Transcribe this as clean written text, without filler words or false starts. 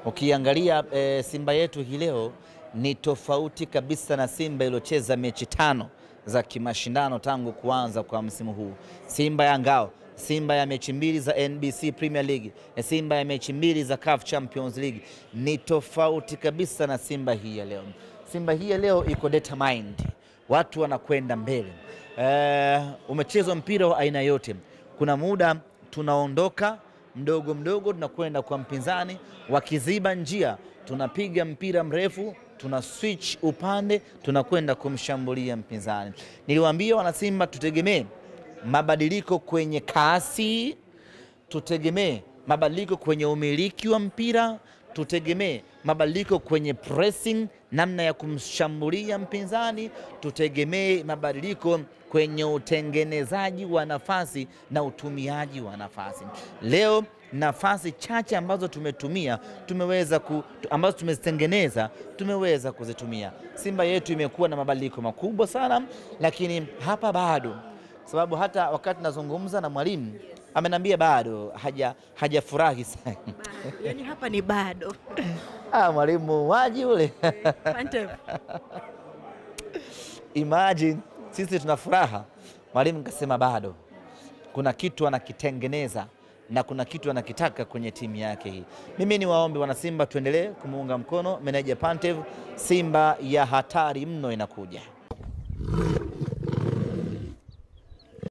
Ukiangalia Simba yetu hii leo ni tofauti kabisa na Simba iliyocheza mechi 5 za kimashindano tangu kuanza kwa msimu huu. Simba ya ngao, Simba ya mechi 2 za NBC Premier League, Simba ya mechi 2 za CAF Champions League ni tofauti kabisa na Simba hii ya leo. Simba hii ya leo iko determined, watu wanakwenda mbele. Umechezwa mpira wa aina yote, kuna muda tunaondoka mdogo mdogo tunakwenda kwa mpinzani, wakiziba njia tunapiga mpira mrefu, tuna switch upande, tunakwenda kumshambulia mpinzani. Niliwaambia wana Simba tutegemee mabadiliko kwenye kasi, tutegemee mabadiliko kwenye umiliki wa mpira, tutegemee mabadiliko kwenye pressing, namna ya kumshambulia mpinzani, tutegemee mabadiliko kwenye utengenezaji wa nafasi na utumiaji wa nafasi. Leo nafasi chache ambazo tumetumia ambazo tumezitengeneza tumeweza kuzitumia. Simba yetu imekuwa na mabadiliko makubwa sana, lakini hapa bado, sababu hata wakati nazungumza na mwalimu amenambia bado hajafurahi sana. Yaani hapa ni bado. Mwalimu waji ule. Imagine sisi tuna furaha, mwalimu kasema bado kuna kitu anakitengeneza na kuna kitu anakitaka kwenye timu yake hii. Mimi ni waombe wana Simba tuendelee kumuunga mkono meneja Pantev. Simba ya hatari mno inakuja.